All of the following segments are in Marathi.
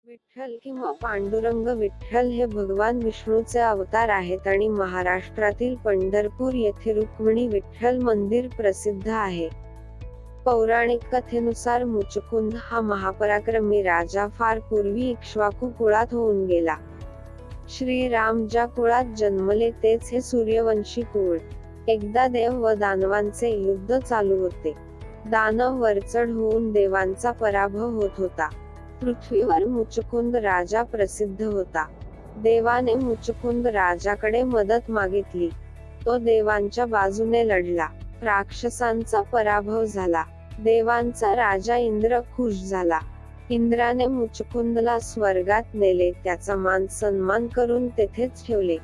विठ्ठल किंवा पांडुरंग विठ्ठल हे भगवान विष्णूचे अवतार आहेत आणि महाराष्ट्रातील पंढरपूर येथे रुक्मिणी विठ्ठल मंदिर प्रसिद्ध आहे. पौराणिक कथेनुसार मुचकुंद हा महापराक्रमी राजा फार पूर्वी इक्ष्वाकू कुळात होऊन गेला. श्रीराम ज्या कुळात जन्मले तेच हे सूर्यवंशी कुळ. एकदा देव व दानवांचे युद्ध चालू होते. दानव वरचढ होऊन देवांचा पराभव होत होता. पृथ्वीवर मुचकुंद राजा प्रसिद्ध होता. देवाने मुचकुंद राजाकडे मदत मागितली. तो देवांच्या बाजूने लढला. राक्षसांचा पराभव झाला. देवांचा राजा इंद्र खुश झाला. इंद्राने मुचकुंदला स्वर्गात नेले, त्याचा मान सन्मान करून तेथेच ठेवले.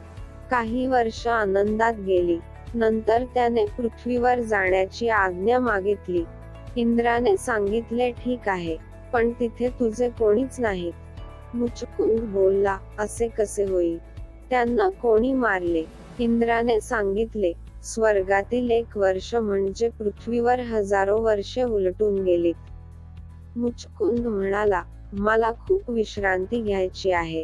काही वर्ष आनंदात गेली. नंतर त्याने पृथ्वीवर जाण्याची आज्ञा मागितली. इंद्राने सांगितले, ठीक आहे, पण तिथे तुझे कोणीच नाहीत. मुचकुंद बोलला, असे कसे होईल? त्यांना कोणी मारले? इंद्राने सांगितले, स्वर्गातील 1 वर्ष म्हणजे पृथ्वीवर हजारो वर्षे उलटून गेलीत. मुचकुंद म्हणाला, मला खूप विश्रांती घ्यायची आहे,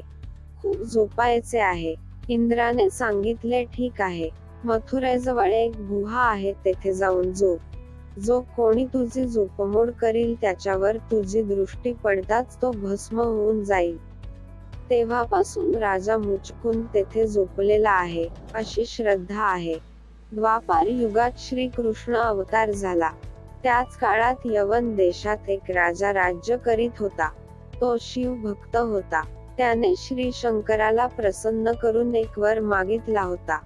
खूप झोपायचे आहे. इंद्राने सांगितले, ठीक आहे, मथुरेजवळ एक गुहा आहे, तेथे जाऊन झोप. जो कोणी तुझी झोपमोड करील त्याच्यावर तुझी दृष्टी पडताच तो भस्म होऊन जाईल. तेव्हापासून राजा मुचकुंद तेथे झोपलेला आहे, अशी श्रद्धा आहे. द्वापार युगात श्रीकृष्ण अवतार झाला. त्याच काळात यवन देशात एक राजा राज्य करीत होता. तो शिव भक्त होता. त्याने श्री शंकराला प्रसन्न करून एक वर मागितला होता.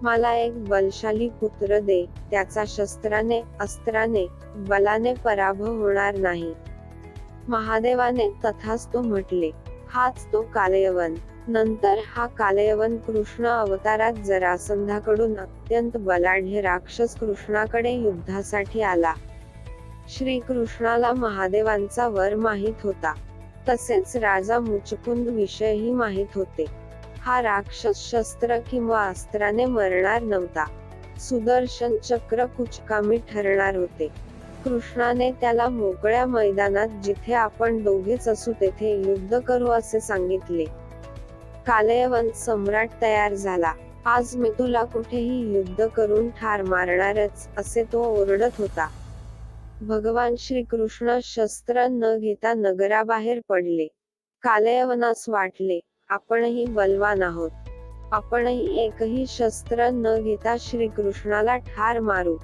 मला एक बलशाली पुत्र दे, त्याचा शस्त्राने, अस्त्राने, बलाने पराभव होणार नाही. महादेवाने तथास्तु म्हटले. हाच तो कालयवन. नंतर हा कालयवन कृष्ण अवतारात जरासंधाकडून अत्यंत बलाढ्य राक्षस कृष्णाकडे युद्धासाठी आला. श्रीकृष्णाला महादेवांचा वर माहित होता. तसेच राजा मुचकुंद विषयही माहित होते. हा राक्षस शस्त्र किंवा अस्त्राने मरणार नव्हता. सुदर्शन चक्र कुचकामी ठरणार होते. कृष्णाने त्याला मोकळ्या मैदानात, जिथे आपण दोघेच असू तेथे युद्ध करू असे सांगितले. कालयवन सम्राट तयार झाला. आज मी तुला कुठेही युद्ध करून ठार मारणारच, असे तो ओरडत होता. भगवान श्रीकृष्ण शस्त्र न घेता नगराबाहेर पडले. कालयवनास वाटले, आपणही बलवान आहोत. आपणही एकही शस्त्र न घेता श्रीकृष्णाला ठार मारू.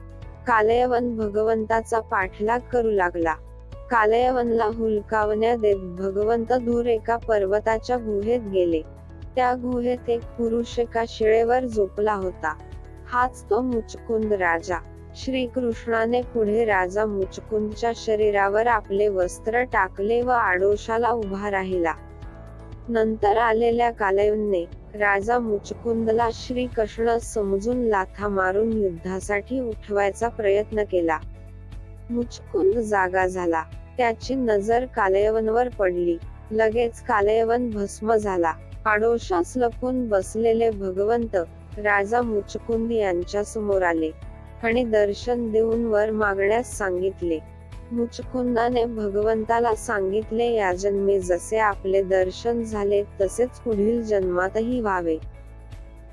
कालयवन भगवंताचा पाठलाग करू लागला. कालयवनला हुलकावण्या देत भगवंत दूर एका पर्वताच्या गुहेत गेले. त्या गुहेत एक पुरुष एका शिळेवर झोपला होता. हाच तो मुचकुंद राजा. श्रीकृष्णाने पुढे राजा मुचकुंदच्या शरीरावर आपले वस्त्र टाकले व आडोशाला उभा राहिला. नंतर आलेल्या कालयवनने राजा मुचकुंदला श्रीकृष्ण समजून लाथा मारून युद्धासाठी उठवायचा प्रयत्न केला. मुचकुंद जागा झाला. त्याची नजर कालयवनवर पडली. लगेच कालयवन भस्म झाला. आडोशास लपून बसलेले भगवंत राजा मुचकुंद यांच्या समोर आले आणि दर्शन देऊन वर मागण्यास सांगितले. मुचकुंदाने भगवंताला सांगितले, या जन्मी जसे आपले दर्शन झाले तसेच पुढील जन्मातही व्हावे.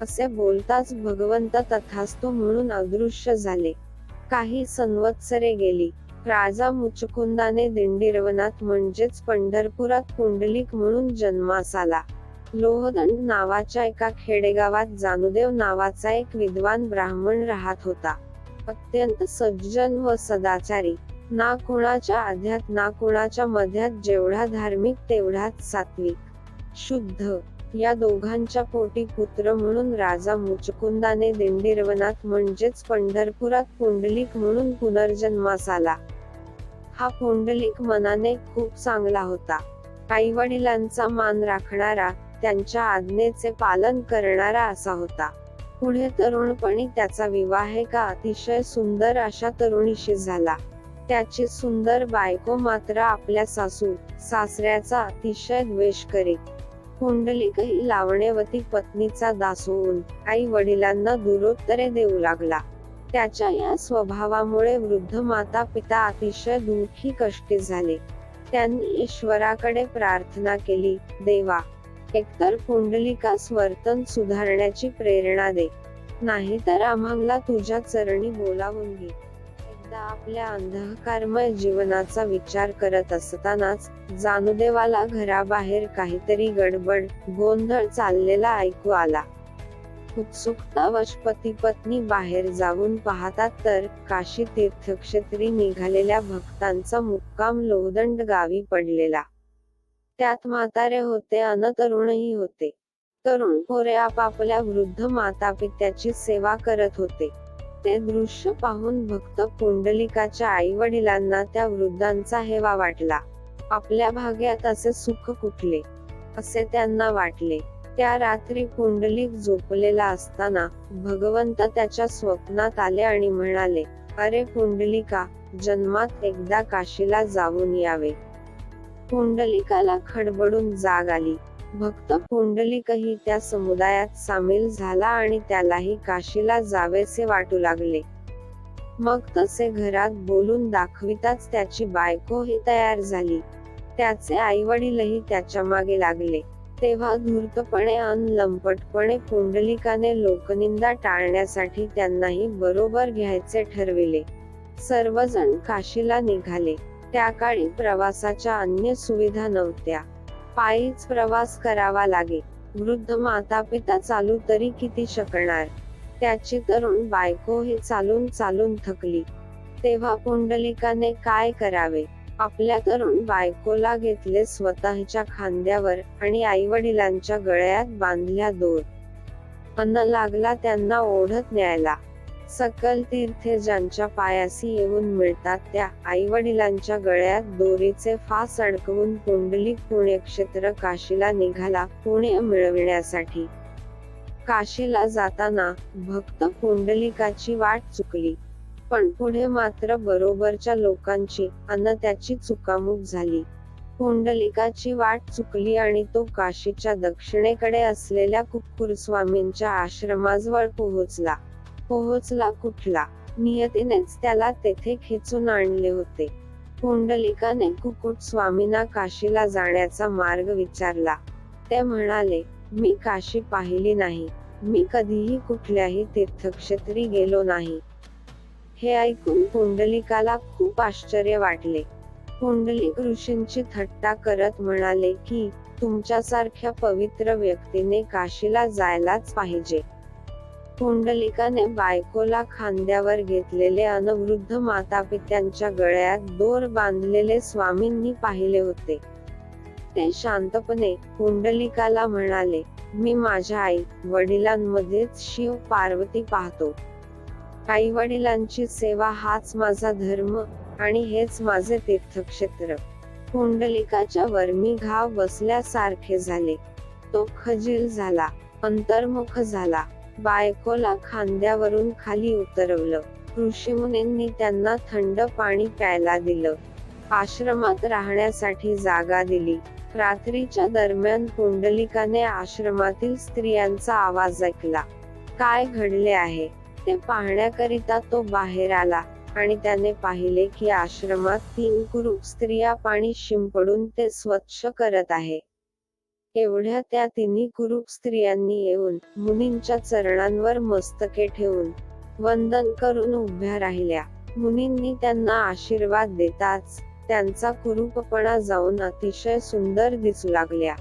असे बोलताच भगवंत तथास्तु म्हणून अदृश्य झाले. काही संवत्सरे गेली. राजा मुचकुंदाने दिंडीरवनात म्हणजेच पंढरपुरात पुंडलिक म्हणून जन्मास आला. लोहदंड नावाच्या एका खेडेगावात जानुदेव नावाचा एक विद्वान ब्राह्मण राहत होता. अत्यंत सज्जन व सदाचारी. ना कुणाच्या आध्यात ना कुणाच्या मध्यात, जेवढा धार्मिक तेवढाच सात्विक, शुद्ध. या दोघांच्या पोटी पुत्र म्हणून राजा मुचकुंदाने दिंडीरवनात म्हणजेच पंढरपुरात पुंडलिक म्हणून पुनर्जन्मास आला. हा पुंडलिक मनाने खूप चांगला होता. आईवडिलांचा मान राखणारा, त्यांच्या आज्ञेचे पालन करणारा असा होता. पुढे तरुणपणी त्याचा विवाह एका अतिशय सुंदर अशा तरुणीशी झाला. त्याची सुंदर बायको मात्र आपल्या सासू सासऱ्याचा अतिशय द्वेष करीत. पुंडलिकही लावण्यवती पत्नीचा दास होऊन आई वडिलांना दुरोत्तरे देऊ लागला. त्याच्या या स्वभावामुळे वृद्ध माता पिता अतिशय दुःखी कष्टी झाले. त्यांनी ईश्वराकडे प्रार्थना केली, देवा, एकतर पुंडलिकास वर्तन सुधारण्याची प्रेरणा दे, नाहीतर आम्हाला तुझ्या चरणी बोलावून घे. एकदा आपल्या अंधकारमय जीवनाचा विचार करत असतानाच जानुदेवाला घराबाहेर काहीतरी गडबड गोंधळ चाललेला ऐकू आला. उत्सुकतावश पती पत्नी बाहेर जाऊन पाहतात तर काशी तीर्थक्षेत्री निघालेल्या भक्तांचा मुक्काम लोहदंड गावी पडलेला. त्यात म्हातारे होते अन तरुणही होते. तरुण पोरे आपापल्या वृद्ध मातापित्याची सेवा करत होते. ते दृश्य पाहून भक्त पुंडलिकाच्या आई वडिलांना त्या वृद्धांचा हेवा वाटला. आपल्या भाग्यात असे सुख कुठले, असे त्यांना वाटले. त्या रात्री पुंडलिक झोपलेला असताना भगवंत त्याच्या स्वप्नात आले आणि म्हणाले, अरे पुंडलिका, जन्मात एकदा काशीला जाऊन यावे. पुंडलिकाला खडबडून जाग आली. भक्त पुंडलिकही त्या समुदायात सामील झाला आणि त्यालाही काशीला जावेसे वाटू लागले. मग तसे घरात बोलून दाखविताच त्याची बायकोही तयार झाली. त्याचे आईवडीलही त्याच्या मागे लागले. तेव्हा धूर्तपणे अन लंपटपणे पुंडलिकाने लोकनिंदा टाळण्यासाठी त्यांनाही बरोबर घ्यायचे ठरविले. सर्वजण काशीला निघाले. त्या काळी प्रवासाच्या अन्य सुविधा नव्हत्या. पायीच प्रवास करावा लागे. वृद्ध मातापिता चालू तरी किती शकणार. त्याची तरुण बायकोही चालून चालून थकली. तेव्हा पुंडलिकाने काय करावे. आपल्या तरुण बायकोला घेतले स्वतःच्या खांद्यावर आणि आईवडिलांच्या गळ्यात बांधल्या दोर. अन्न लागला त्यांना ओढत न्यायला. सकल तीर्थे ज्यांच्या पायासी येऊन मिळतात त्या आईवडिलांच्या गळ्यात दोरीचे फास अडकवून पुंडलिक पुण्यक्षेत्र काशीला निघाला पुण्य मिळविण्यासाठी. काशीला जाताना भक्त पुंडलिकाची वाट चुकली. पण पुढे मात्र बरोबरच्या लोकांची अन त्याची चुकामुक झाली. पुंडलिकाची वाट चुकली आणि तो काशीच्या दक्षिणेकडे असलेल्या कुक्कुरस्वामींच्या आश्रमाजवळ पोहोचला. कुठला, नियतीनेच त्याला तेथे खेचून आणले होते. पुंडलिकाने कुक्कुट स्वामींना काशीला जाण्याचा मार्ग विचारला. ते म्हणाले, मी काशी पाहिली नाही. मी कधीही कुठल्याही तीर्थक्षेत्री गेलो नाही. हे ऐकून पुंडलिकाला खूप आश्चर्य वाटले. पुंडलिक ऋषींची थट्टा करत म्हणाले की तुमच्यासारख्या पवित्र व्यक्तीने काशीला जायलाच पाहिजे. पुंडलिकाने बायकोला खांद्यावर घेतलेले अन वृद्ध मातापित्यांच्या गळ्यात दोर बांधलेले स्वामींनी पाहिले होते. ते शांतपणे पुंडलिकाला म्हणाले, मी माझ्या आई वडिलांमध्येच शिव पार्वती पाहतो. आई वडिलांची सेवा हाच माझा धर्म आणि हेच माझे तीर्थक्षेत्र. पुंडलिकाच्या वर्मी घाव बसल्यासारखे झाले. तो खजील झाला, अंतर्मुख झाला. बायकोला खांद्यावरून खाली उतरवलं. ऋषीमुनींनी त्यांना थंड पाणी प्यायला दिलं. आश्रमात राहण्यासाठी जागा दिली. रात्रीच्या दरम्यान पुंडलिकाने आश्रमातील स्त्रियांचा आवाज ऐकला. काय घडले आहे ते पाहण्याकरिता तो बाहेर आला आणि त्याने पाहिले की आश्रमात 3 कुरूप स्त्रिया पाणी शिंपडून ते स्वच्छ करत आहे. एवढ्या त्या 3 कुरूप स्त्रियांनी येऊन मुनींच्या चरणांवर मस्तके ठेवून वंदन करून उभ्या राहिल्या. मुनींनी त्यांना आशीर्वाद देताच त्यांचा कुरूपपणा जाऊन अतिशय सुंदर दिसू लागल्या.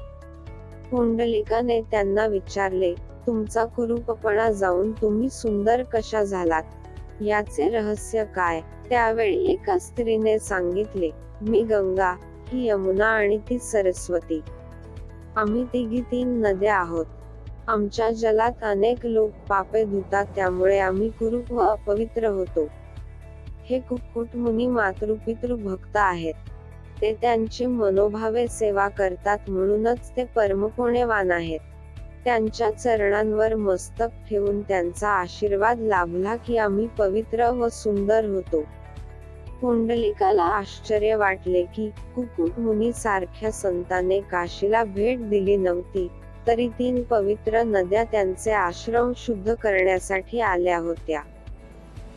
पुंडलिकाने त्यांना विचारले, तुमचा कुरूपपणा जाऊन तुम्ही सुंदर कशा झालात? याचे रहस्य काय? त्यावेळी एका स्त्रीने सांगितले, मी गंगा, ही यमुना आणि ती सरस्वती. आम्ही तिघी 3 नद्या आहोत. आमच्या जलात अनेक लोक पापे धुतात त्यामुळे आम्ही कुरूप व अपवित्र होतो. हे कुक्कुट मुनी मातृपितृ भक्त आहेत. ते त्यांची मनोभावे सेवा करतात म्हणूनच ते परमपुण्यवान आहेत. त्यांच्या चरणांवर मस्तक ठेवून त्यांचा आशीर्वाद लाभला की आम्ही पवित्र व सुंदर होतो. पुंडलिकाला आश्चर्य वाटले की कुक्कुट मुनी सारख्या संताने काशीला भेट दिली नव्हती तरी 3 पवित्र नद्या त्यांचे आश्रम शुद्ध करण्यासाठी आल्या होत्या.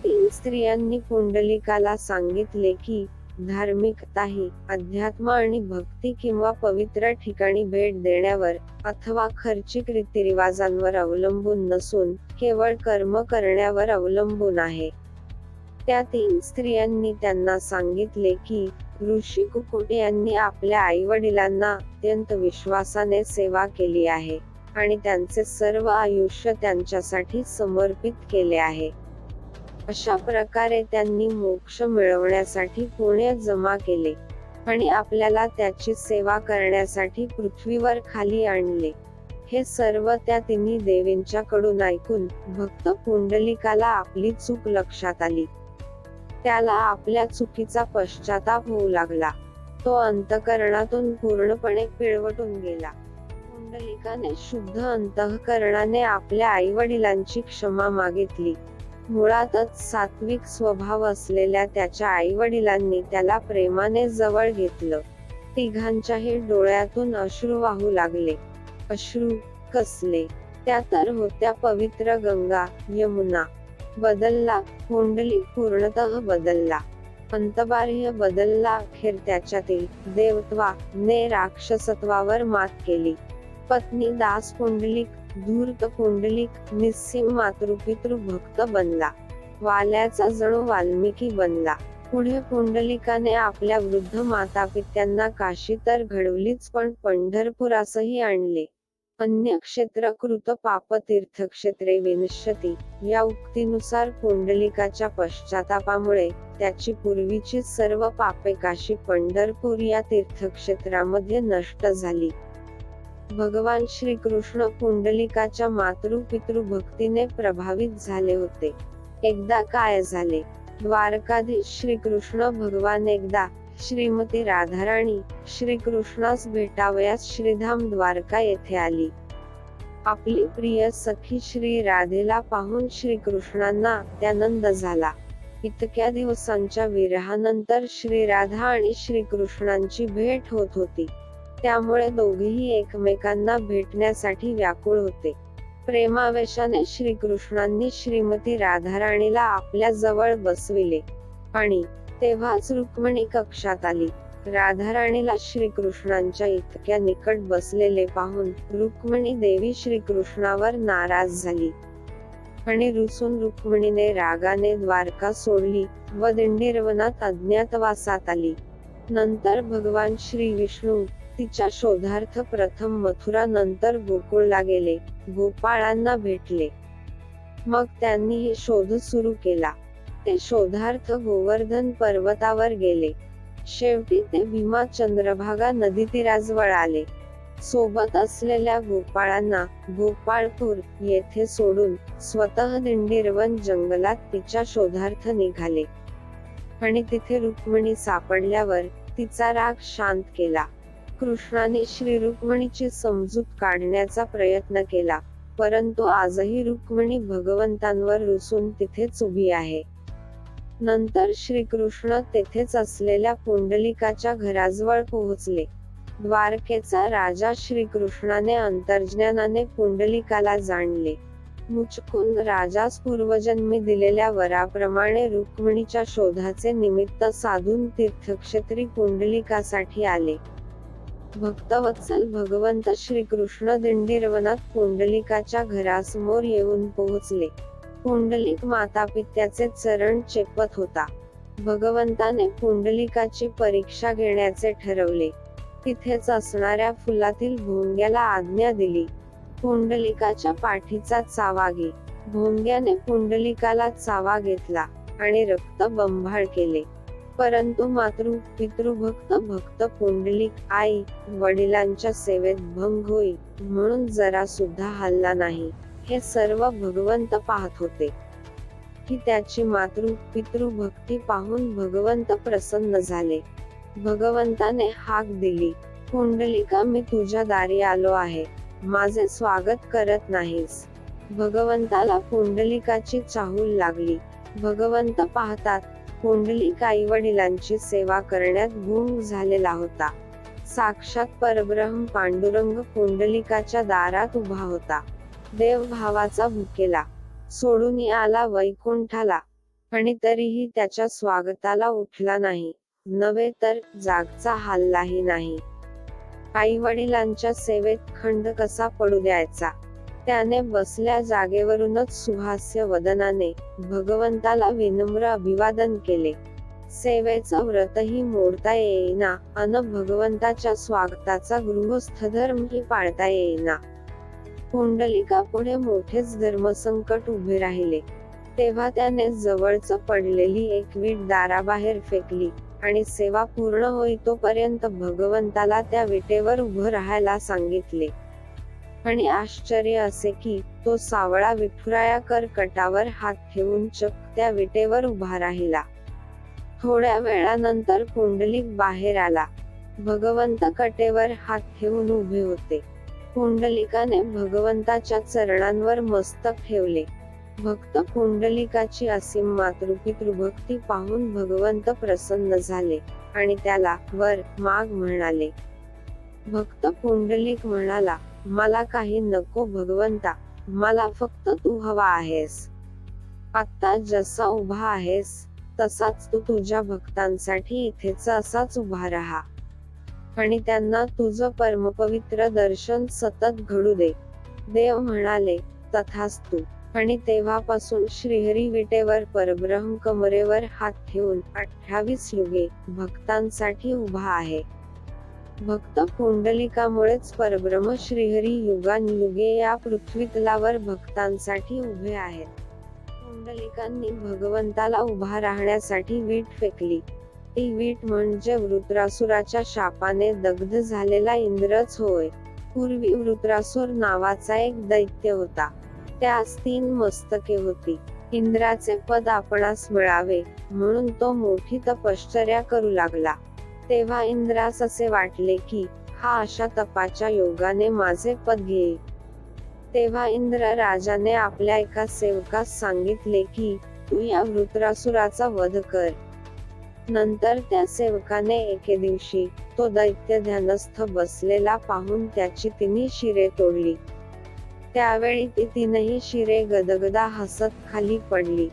3 स्त्रियांनी पुंडलिकाला सांगितले की धार्मिकताही अध्यात्म आणि भक्ती किंवा पवित्र ठिकाणी भेट देण्यावर अथवा खर्चिक रीतिरिवाजांवर अवलंबून नसून केवळ कर्म करण्यावर अवलंबून आहे. त्या 3 स्त्रियांनी त्यांना सांगितले की ऋषी कुकुट यांनी आपल्या आईवडिलांना अत्यंत विश्वासाने सेवा केली आहे आणि त्यांचे सर्व आयुष्य त्यांच्यासाठी समर्पित केले आहे. अशा प्रकारे त्यांनी मोक्ष मिळवण्यासाठी पुण्य जमा केले आणि आपल्याला त्याची सेवा करण्यासाठी पृथ्वीवर खाली आणले. हे सर्व त्या तिन्ही देवींच्याकडून ऐकून भक्त पुंडलिकाला आपली चूक लक्षात आली. त्याला आपल्या चुकीचा पश्चाताप होऊ लागला. तो अंतःकरणातून पूर्णपणे पिळवटून गेला. पुंडलिकाने शुद्ध अंतःकरणाने आपल्या आईवडिलांची क्षमा मागितली. मुळातच सात्विक स्वभाव असलेल्या त्याच्या आईवडिलांनी त्याला प्रेमाने जवळ घेतलं. तिघांच्याही डोळ्यातून अश्रू वाहू लागले. अश्रू कसले? त्या तर होत्या पवित्र गंगा, यमुना. बदलला, पुंडलिक पूर्णतः बदलला. अंतबाह्य बदलला. अखेर त्याच्यातील देवत्वा ने राक्षसत्वावर मात केली. पत्नी दास पुंडलिक, धूर्त पुंडलिक निस्सीम मातृपितृ भक्त बनला. वाल्याचा जणू वाल्मिकी बनला. पुढे पुंडलिकाने आपल्या वृद्ध मातापित्यांना काशी तर घडवलीच पण पंढरपुरासही आणले. अन्य क्षेत्र कृत पाप तीर्थक्षेत्रे विनश्यती या उक्तीनुसार पुंडलिकाच्या पश्चातापामुळे त्याची पूर्वीची सर्व पापे काशी पंढरपूर या तीर्थक्षेत्रामध्ये नष्ट झाली. भगवान श्रीकृष्ण पुंडलिकाच्या मातृपितृ भक्तीने प्रभावित झाले होते. एकदा काय झाले? द्वारकाधीश श्रीकृष्ण भगवान एकदा श्रीमती राधाराणी श्रीकृष्णास भेटावयास श्रीधाम द्वारका येथे आली. आपली प्रिय सखी श्री राधेला पाहून श्रीकृष्णांना अत्यानंद झाला. इतक्या दिवसांच्या विरहानंतर श्रीराधा आणि श्रीकृष्णांची भेट होत होती. त्यामुळे दोघेही एकमेकांना भेटण्यासाठी व्याकुळ होते. प्रेमावेशाने श्रीकृष्णांनी श्रीमती राधाराणीला आपल्या जवळ बसविले आणि तेव्हाच रुक्मिणी कक्षात आली. राधाराणीला श्रीकृष्णांच्या इतक्या निकट बसलेले पाहून रुक्मिणी देवी श्रीकृष्णावर नाराज झाली आणि रुसून रुक्मिणीने रागाने द्वारका सोडली व दिंडीरवनात अज्ञातवासात आली. नंतर भगवान श्री विष्णू तिच्या शोधार्थ प्रथम मथुरा नंतर गोकुळला गेले. गोपाळांना भेटले. मग त्यांनीही शोध सुरू केला. ते शोधार्थ गोवर्धन पर्वतावर गेले. शेवटी ते भीमा चंद्रभागा नदीतीराजवळ आले. सोबत असलेल्या गोपाळांना गोपाळपूर येथे सोडून स्वतः दिंडीरवन जंगलात तिच्या शोधार्थ निघाले आणि तिथे रुक्मिणी सापडल्यावर तिचा राग शांत केला. कृष्णाने श्री रुक्मिणीची समजूत काढण्याचा प्रयत्न केला, परंतु आजही रुक्मिणी भगवंतांवर रुसून तिथेच उभी आहे. नंतर श्रीकृष्ण तेथेच असलेल्या पुंडलिकाच्या घराजवळ पोहोचले. द्वारकेचा राजा श्रीकृष्णाने अंतर्ज्ञानाने पुंडलिकाला जाणले. मुचकुंद राजास पूर्वजन्मी दिलेल्या वराप्रमाणे रुक्मिणीच्या शोधाचे निमित्त साधून तीर्थक्षेत्री पुंडलिकासाठी आले. भक्तवत्सल भगवंत श्रीकृष्ण दिंडीरवनात पुंडलिकाच्या घरासमोर येऊन पोहोचले. पुंडलिक मातापित्याचे चरण चेपत होता. भगवंताने पुंडलिकाची परीक्षा घेण्याचे ठरवले. तिथेच असणाऱ्या फुलातील भोंग्याला आज्ञा दिली. पुंडलिकाच्या पाठीचा चावा घे. भोंग्याने पुंडलिकाला चावा घेतला आणि रक्त बंबाळ केले. परंतु पितृभक्त भक्त पुंडलिक आई वडिलांच्या सेवेत भंग होईल म्हणून जरा सुद्धा हलला नाही. हे सर्व भगवंत पाहत होते. की त्याची पितृभक्ती पाहून भगवंत प्रसन्न झाले. भगवंताने हाक दिली, पुंडलिका मी तुझ्या दारी आलो आहे, माझे स्वागत करत नाहीस? भगवंताला पुंडलिकाची चाहूल लागली. भगवंत पाहतात पुंडलिक आई वडिलांची सेवा करण्यात गुंग झालेला होता. साक्षात परब्रह्म पांडुरंग पुंडलिकाच्या दारात उभा होता. देव भावाचा भुकेला सोडून आला वैकुंठाला आणि तरीही त्याच्या स्वागताला उठला नाही. नव्हे तर जागचा हल्लाही नाही. आई वडिलांच्या सेवेत खंड कसा पडू द्यायचा. त्याने बसल्या जागेवरूनच सुहास्य वदनाने भगवंताला विनम्र अभिवादन केले. सेवेचं व्रतही मोडता येईना अन भगवंताच्या स्वागताचा गृहस्थधर्मही पाळता येईना. पुंडलिकापुढे मोठेच धर्मसंकट उभे राहिले. तेव्हा त्याने जवळच पडलेली एक वीट दाराबाहेर फेकली आणि सेवा पूर्ण होईतोपर्यंत भगवंताला त्या विटेवर उभं राहायला सांगितले. आणि आश्चर्य असे की तो सावळा विठुराया कटावर हात ठेवून चक्क त्या विटेवर उभा राहिला. थोड्या वेळानंतर पुंडलिक बाहेर आला. भगवंत कटेवर हात ठेवून उभे होते. पुंडलिकाने भगवंताच्या चरणांवर मस्तक ठेवले. भक्त पुंडलिकाची असीम मातृपितृभक्ती पाहून भगवंत प्रसन्न झाले आणि त्याला वर माग म्हणाले. भक्त पुंडलिक म्हणाला, मला काही नको भगवंता, मला फक्त तू हवा आहेस. आत्ता जसा उभा आहेस तसाच तू तुझ्या भक्तांसाठी इथेच असाच उभा राहा आणि त्यांना तुझं परमपवित्र दर्शन सतत घडू दे. देव म्हणाले, तथास्तु. आणि तेव्हापासून श्रीहरी विटेवर परब्रह्म कमरेवर हात ठेवून 28 युगे भक्तांसाठी उभा आहे. भक्त पुंडलिकामुळेच परब्रह्म श्रीहरी युगानुयुगे या पृथ्वीतलावर भक्तांसाठी उभे आहेत. पुंडलिकांनी भगवंताला उभा राहण्यासाठी वीट फेकली. ती वीट म्हणजे वृत्रासुराच्या शापाने दग्ध झालेला इंद्रच होय. पूर्वी वृत्रासुर नावाचा एक दैत्य होता. त्यास 3 मस्तके होती. इंद्राचे पद आपणास मिळावे म्हणून तो मोठी तपश्चर्या करू लागला. तेव्हा इंद्रास असे वाटले की हा अशा तपाच्या योगाने माझे पद घेईल. तेव्हा इंद्र राजाने आपल्या एका सेवकास सांगितले की तू या वृत्रासुराचा वध कर. नंतर त्या सेवकाने एके दिवशी तो दैत्य ध्यानस्थ बसलेला पाहून त्याची 3 शिरे तोडली. त्यावेळी ती 3ही शिरे गदगदा हसत खाली पडली.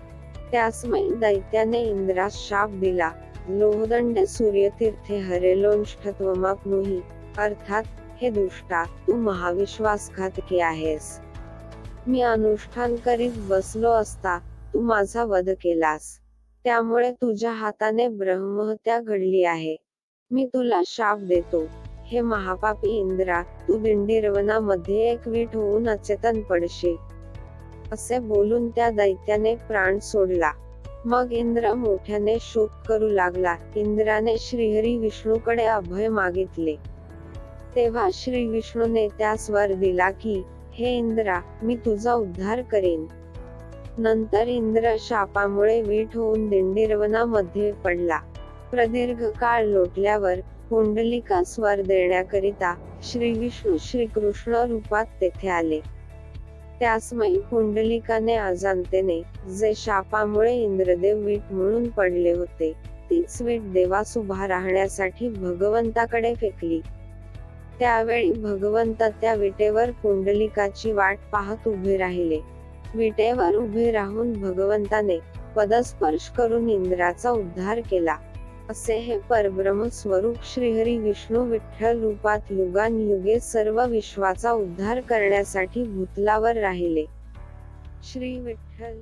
त्यासमयी दैत्याने इंद्रास शाप दिला, लोहदंडे सूर्यतीर्थे हरेलोंष्ठत्वमाप्नुहि. अर्थात, हे दुष्टा, तू महाविश्वासघातकी आहेस. मी अनुष्ठान करीत बसलो असता तू माझा वध केलास. त्यामुळे तुझ्या हाताने ब्रह्महत्या घडली आहे. मी तुला शाप देतो. हे महापापी इंद्रा, तू दिंडीरवनामध्ये एक वीट होऊन अचेतन पडशील. असे बोलून त्या दैत्याने प्राण सोडला. मग इंद्र मोठ्याने शोक करू लागला. इंद्राने श्रीहरी विष्णूकडे अभय मागितले. तेव्हा श्री विष्णूने त्यास वर दिला की, हे इंद्रा, मी तुझा उद्धार करेन. नंतर इंद्र शापामुळे वीट होऊन दिंडीरवनामध्ये पडला. प्रदीर्घ काळ लोटल्यावर पुंडलिकास वर देण्याकरिता श्री विष्णू श्रीकृष्ण रूपात तेथे आले. त्यासमयी पुंडलिकाने अजाणतेने जे शापामुळे इंद्रदेव वीट म्हणून पडले होते, तीच वीट देवास उभा राहण्यासाठी भगवंताकडे फेकली. त्यावेळी भगवंत त्या विटेवर पुंडलिकाची वाट पाहत उभे राहिले. विटेवर उभे राहून भगवंताने पदस्पर्श करून इंद्राचा उद्धार केला. असे हे परब्रह्म स्वरूप श्रीहरी विष्णू विठ्ठल रूपात युगानुयुगे सर्व विश्वाचा उद्धार करण्यासाठी भूतलावर राहिले. श्री विठ्ठल.